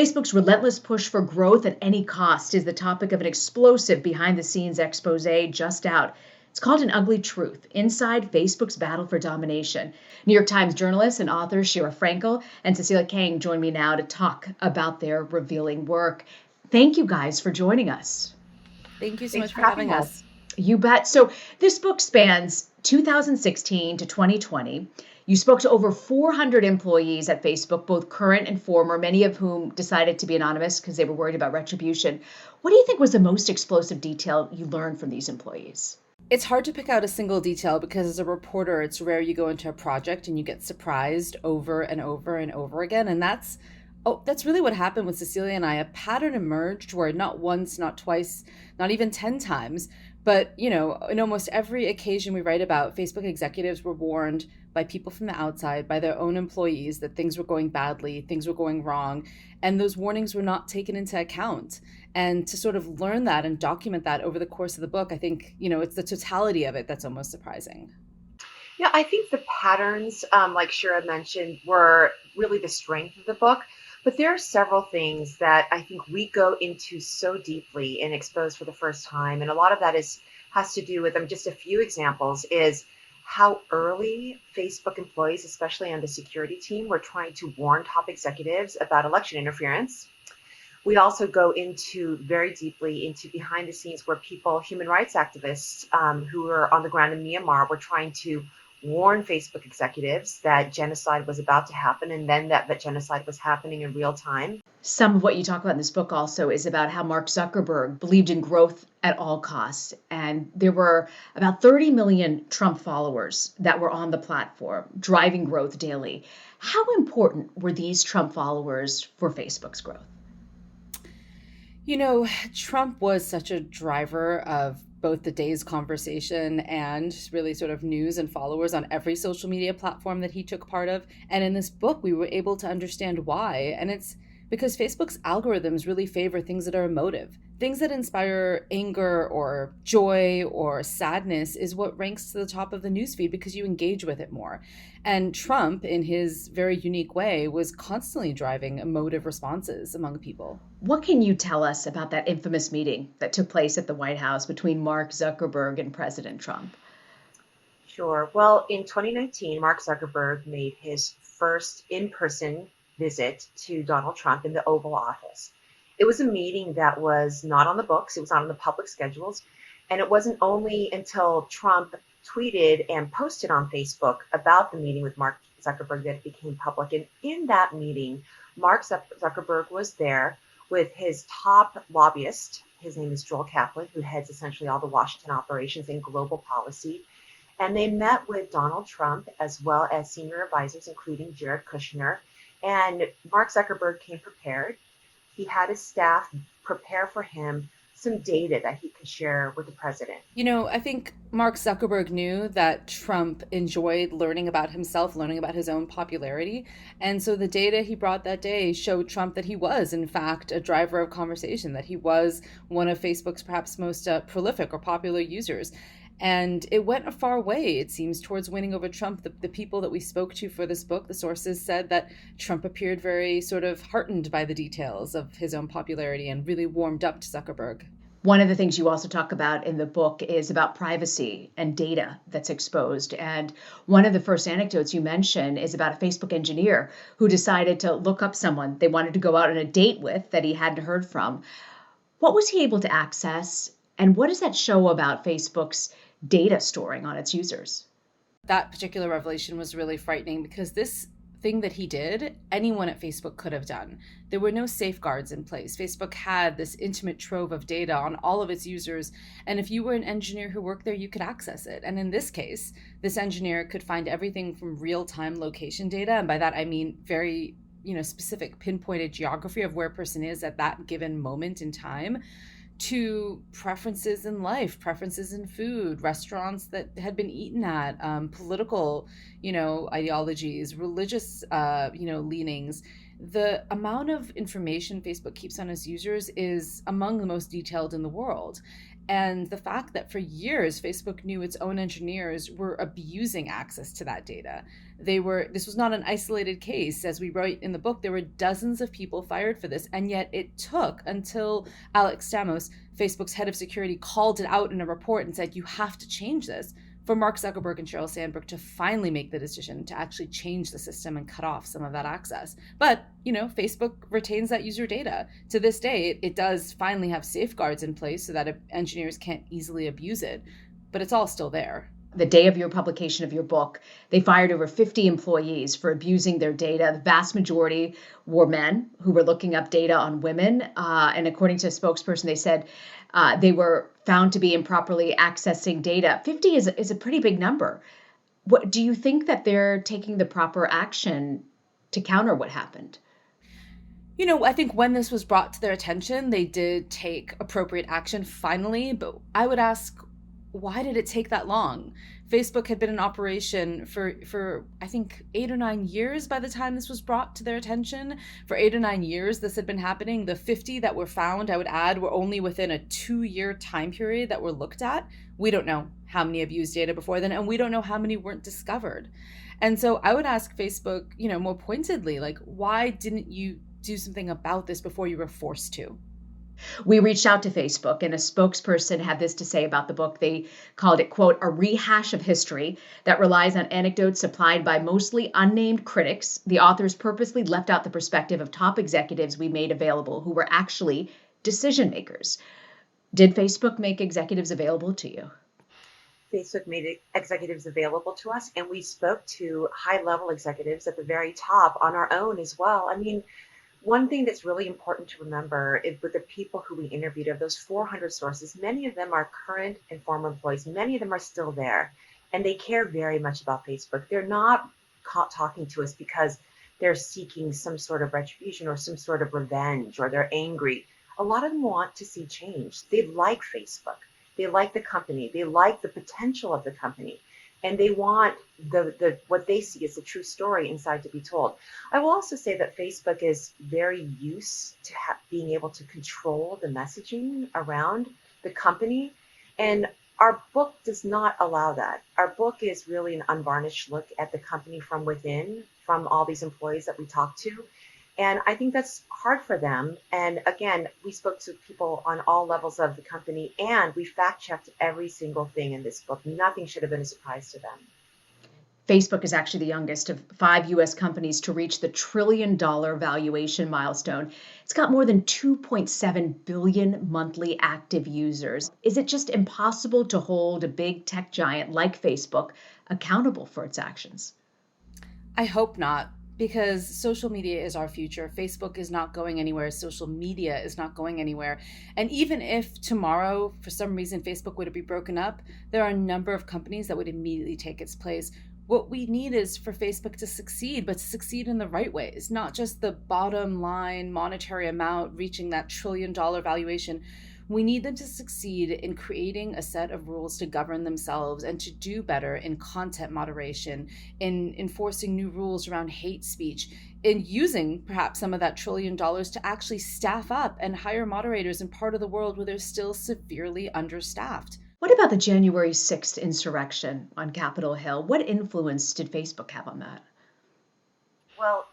Facebook's relentless push for growth at any cost is the topic of an explosive behind the scenes expose just out. It's called An Ugly Truth Inside Facebook's Battle for Domination. New York Times journalists and authors Sheryl and Cecilia Kang join me now to talk about their revealing work. Thank you guys for joining us. Thank you so much for having us. You bet. So this book spans 2016 to 2020. You spoke to over 400 employees at Facebook, both current and former, many of whom decided to be anonymous because they were worried about retribution. What do you think was the most explosive detail you learned from these employees? It's hard to pick out a single detail because as a reporter, it's rare you go into a project and you get surprised over and over and over again. And that's really what happened with Cecilia and I. A pattern emerged where not once, not twice, not even 10 times, but, in almost every occasion we write about, Facebook executives were warned by people from the outside, by their own employees, that things were going badly, things were going wrong, and those warnings were not taken into account. And to sort of learn that and document that over the course of the book, I think, it's the totality of it that's almost surprising. Yeah, I think the patterns, like Sheryl mentioned, were really the strength of the book. But there are several things that I think we go into so deeply and expose for the first time. And a lot of that has to do with just a few examples is how early Facebook employees, especially on the security team, were trying to warn top executives about election interference. We also go into very deeply into behind the scenes where human rights activists who were on the ground in Myanmar were trying to warn Facebook executives that genocide was about to happen and then that genocide was happening in real time. Some of what you talk about in this book also is about how Mark Zuckerberg believed in growth at all costs. And there were about 30 million Trump followers that were on the platform, driving growth daily. How important were these Trump followers for Facebook's growth? Trump was such a driver of both the day's conversation and really sort of news and followers on every social media platform that he took part of. And in this book, we were able to understand why. And it's because Facebook's algorithms really favor things that are emotive. Things that inspire anger or joy or sadness is what ranks to the top of the newsfeed because you engage with it more. And Trump, in his very unique way, was constantly driving emotive responses among people. What can you tell us about that infamous meeting that took place at the White House between Mark Zuckerberg and President Trump? Sure. Well, in 2019, Mark Zuckerberg made his first in-person visit to Donald Trump in the Oval Office. It was a meeting that was not on the books. It was not on the public schedules. And it wasn't only until Trump tweeted and posted on Facebook about the meeting with Mark Zuckerberg that it became public. And in that meeting, Mark Zuckerberg was there with his top lobbyist. His name is Joel Kaplan, who heads essentially all the Washington operations and global policy. And they met with Donald Trump as well as senior advisors, including Jared Kushner. And Mark Zuckerberg came prepared. He had his staff prepare for him some data that he could share with the president. I think Mark Zuckerberg knew that Trump enjoyed learning about himself, learning about his own popularity. And so the data he brought that day showed Trump that he was, in fact, a driver of conversation, that he was one of Facebook's perhaps most prolific or popular users. And it went a far way, it seems, towards winning over Trump. The people that we spoke to for this book, the sources said that Trump appeared very sort of heartened by the details of his own popularity and really warmed up to Zuckerberg. One of the things you also talk about in the book is about privacy and data that's exposed. And one of the first anecdotes you mention is about a Facebook engineer who decided to look up someone they wanted to go out on a date with that he hadn't heard from. What was he able to access? And what does that show about Facebook's data storing on its users? That particular revelation was really frightening because this thing that he did, anyone at Facebook could have done. There were no safeguards in place. Facebook had this intimate trove of data on all of its users. And if you were an engineer who worked there, you could access it. And in this case, this engineer could find everything from real-time location data. And by that, I mean very specific pinpointed geography of where a person is at that given moment in time, to preferences in life, preferences in food, restaurants that had been eaten at, political, ideologies, religious, leanings. The amount of information Facebook keeps on its users is among the most detailed in the world. And the fact that for years, Facebook knew its own engineers were abusing access to that data. This was not an isolated case. As we write in the book, there were dozens of people fired for this. And yet it took until Alex Stamos, Facebook's head of security, called it out in a report and said, you have to change this, for Mark Zuckerberg and Sheryl Sandberg to finally make the decision to actually change the system and cut off some of that access. But, Facebook retains that user data. To this day, it does finally have safeguards in place so that engineers can't easily abuse it, but it's all still there. The day of your publication of your book, they fired over 50 employees for abusing their data. The vast majority were men who were looking up data on women. And according to a spokesperson, they said they were found to be improperly accessing data. 50 is a pretty big number. What do you think that they're taking the proper action to counter what happened? I think when this was brought to their attention, they did take appropriate action finally. But I would ask, why did it take that long? Facebook had been in operation for I think 8 or 9 years by the time this was brought to their attention. For 8 or 9 years, this had been happening. The 50 that were found, I would add, were only within a 2-year time period that were looked at. We don't know how many abused data before then, and we don't know how many weren't discovered. And so I would ask Facebook, more pointedly, why didn't you do something about this before you were forced to? We reached out to Facebook, and a spokesperson had this to say about the book. They called it, quote, a rehash of history that relies on anecdotes supplied by mostly unnamed critics. The authors purposely left out the perspective of top executives we made available who were actually decision makers. Did Facebook make executives available to you? Facebook made executives available to us, and we spoke to high-level executives at the very top on our own as well. I mean, one thing that's really important to remember is with the people who we interviewed, of those 400 sources, many of them are current and former employees. Many of them are still there, and they care very much about Facebook. They're not talking to us because they're seeking some sort of retribution or some sort of revenge, or they're angry. A lot of them want to see change. They like Facebook. They like the company. They like the potential of the company. And they want the what they see as the true story inside to be told. I will also say that Facebook is very used to being able to control the messaging around the company. And our book does not allow that. Our book is really an unvarnished look at the company from within, from all these employees that we talk to. And I think that's hard for them. And again, we spoke to people on all levels of the company, and we fact-checked every single thing in this book. Nothing should have been a surprise to them. Facebook is actually the youngest of 5 U.S. companies to reach the $1 trillion valuation milestone. It's got more than 2.7 billion monthly active users. Is it just impossible to hold a big tech giant like Facebook accountable for its actions? I hope not. Because social media is our future. Facebook is not going anywhere. Social media is not going anywhere. And even if tomorrow, for some reason, Facebook were to be broken up, there are a number of companies that would immediately take its place. What we need is for Facebook to succeed, but to succeed in the right ways, not just the bottom line monetary amount reaching that $1 trillion valuation. We need them to succeed in creating a set of rules to govern themselves and to do better in content moderation, in enforcing new rules around hate speech, in using perhaps some of that $1 trillion to actually staff up and hire moderators in part of the world where they're still severely understaffed. What about the January 6th insurrection on Capitol Hill? What influence did Facebook have on that? Well,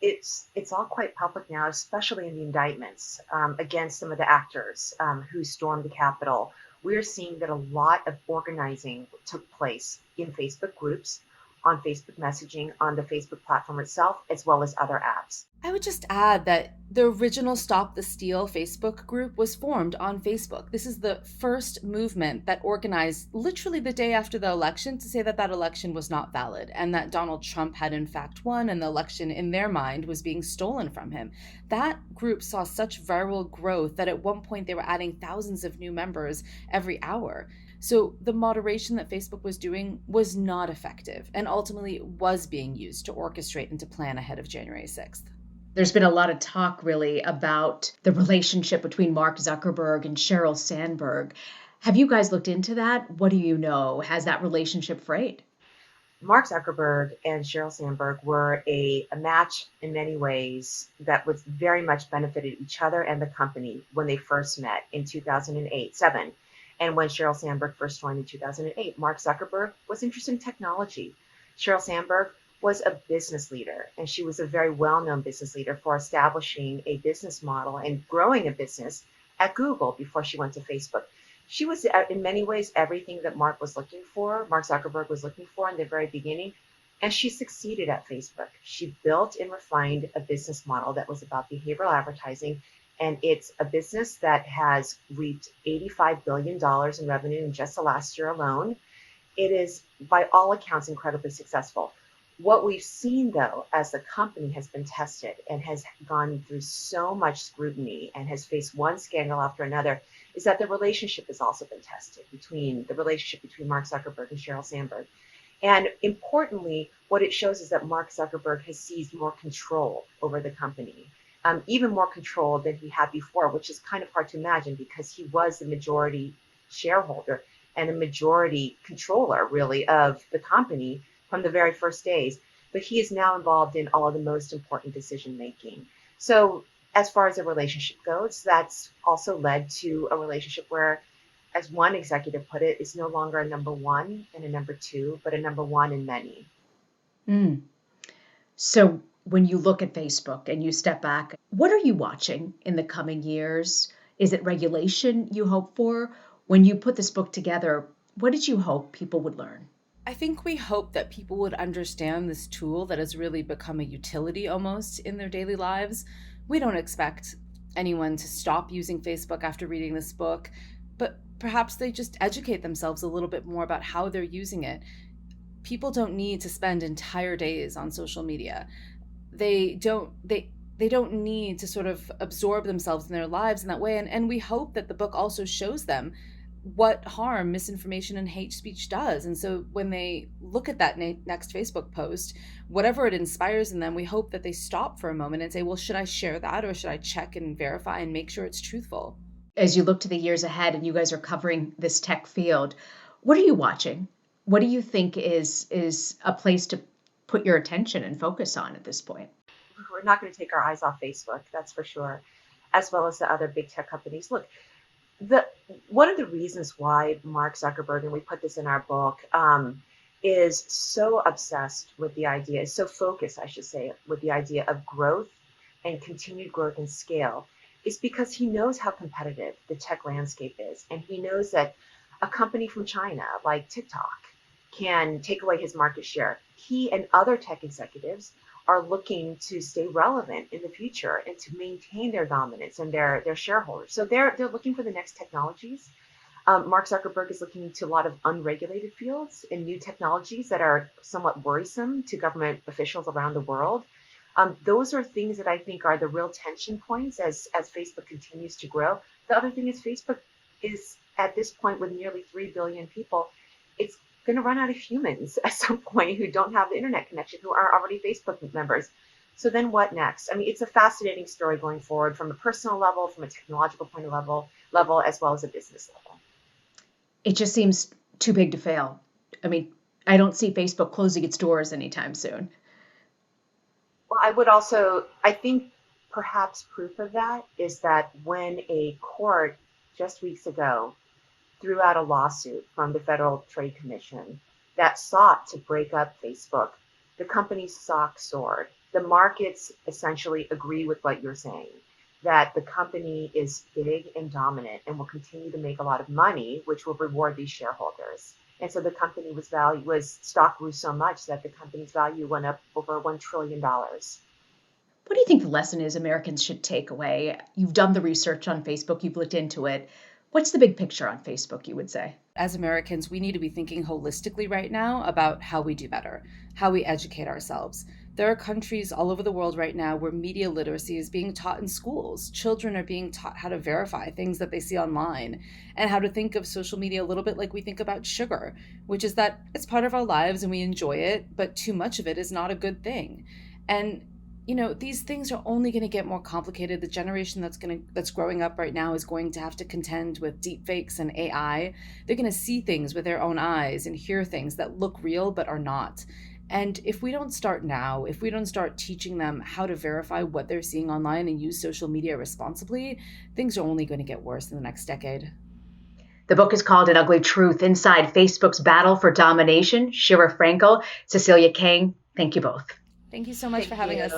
it's all quite public now, especially in the indictments against some of the actors who stormed the Capitol. We're seeing that a lot of organizing took place in Facebook groups, on Facebook messaging, on the Facebook platform itself, as well as other apps. I would just add that the original Stop the Steal Facebook group was formed on Facebook. This is the first movement that organized literally the day after the election to say that that election was not valid and that Donald Trump had in fact won and the election in their mind was being stolen from him. That group saw such viral growth that at one point they were adding thousands of new members every hour. So the moderation that Facebook was doing was not effective and ultimately was being used to orchestrate and to plan ahead of January 6th. There's been a lot of talk really about the relationship between Mark Zuckerberg and Sheryl Sandberg. Have you guys looked into that? What do you know? Has that relationship frayed? Mark Zuckerberg and Sheryl Sandberg were a match in many ways that was very much benefited each other and the company when they first met in 2008, 7. And when Sheryl Sandberg first joined in 2008, Mark Zuckerberg was interested in technology. Sheryl Sandberg was a business leader, and she was a very well-known business leader for establishing a business model and growing a business at Google before she went to Facebook. She was in many ways everything that Mark Zuckerberg was looking for in the very beginning, and she succeeded at Facebook. She built and refined a business model that was about behavioral advertising, and it's a business that has reaped $85 billion in revenue in just the last year alone. It is, by all accounts, incredibly successful. What we've seen, though, as the company has been tested and has gone through so much scrutiny and has faced one scandal after another, is that the relationship has also been tested between Mark Zuckerberg and Sheryl Sandberg. And importantly, what it shows is that Mark Zuckerberg has seized more control over the company, even more control than he had before, which is kind of hard to imagine because he was the majority shareholder and a majority controller, really, of the company from the very first days. But he is now involved in all of the most important decision making. So as far as the relationship goes, that's also led to a relationship where, as one executive put it, it's no longer a number one and a number two, but a number one in many. Mm. So when you look at Facebook and you step back, what are you watching in the coming years? Is it regulation you hope for? When you put this book together, what did you hope people would learn? I think we hope that people would understand this tool that has really become a utility almost in their daily lives. We don't expect anyone to stop using Facebook after reading this book, but perhaps they just educate themselves a little bit more about how they're using it. People don't need to spend entire days on social media. They don't need to sort of absorb themselves in their lives in that way. And we hope that the book also shows them what harm misinformation and hate speech does. And so when they look at that next Facebook post, whatever it inspires in them, we hope that they stop for a moment and say, well, should I share that, or should I check and verify and make sure it's truthful? As you look to the years ahead and you guys are covering this tech field, what are you watching? What do you think is a place to put your attention and focus on at this point? We're not going to take our eyes off Facebook, that's for sure, as well as the other big tech companies. Look, the one of the reasons why Mark Zuckerberg, and we put this in our book, is so obsessed with the idea, is so focused, I should say, with the idea of growth and continued growth and scale, is because he knows how competitive the tech landscape is. And he knows that a company from China like TikTok can take away his market share. He and other tech executives are looking to stay relevant in the future and to maintain their dominance and their shareholders. So they're looking for the next technologies. Mark Zuckerberg is looking into a lot of unregulated fields and new technologies that are somewhat worrisome to government officials around the world. Those are things that I think are the real tension points as Facebook continues to grow. The other thing is Facebook is at this point with nearly 3 billion people, it's going to run out of humans at some point who don't have the internet connection, who are already Facebook members. So then what next? I mean, it's a fascinating story going forward from a personal level, from a technological point of level, as well as a business level. It just seems too big to fail. I mean, I don't see Facebook closing its doors anytime soon. Well, I think perhaps proof of that is that when a court just weeks ago threw out a lawsuit from the Federal Trade Commission that sought to break up Facebook, the company's stock soared. The markets essentially agree with what you're saying, that the company is big and dominant and will continue to make a lot of money, which will reward these shareholders. And so the company stock grew so much that the company's value went up over $1 trillion. What do you think the lesson is Americans should take away? You've done the research on Facebook, you've looked into it. What's the big picture on Facebook, you would say? As Americans, we need to be thinking holistically right now about how we do better, how we educate ourselves. There are countries all over the world right now where media literacy is being taught in schools. Children are being taught how to verify things that they see online and how to think of social media a little bit like we think about sugar, which is that it's part of our lives and we enjoy it, but too much of it is not a good thing. And these things are only going to get more complicated. The generation that's growing up right now is going to have to contend with deepfakes and AI. They're going to see things with their own eyes and hear things that look real but are not. And if we don't start now, if we don't start teaching them how to verify what they're seeing online and use social media responsibly, things are only going to get worse in the next decade. The book is called An Ugly Truth: Inside Facebook's Battle for Domination. Shira Frankel, Cecilia Kang, thank you both. Thank you so much for having us.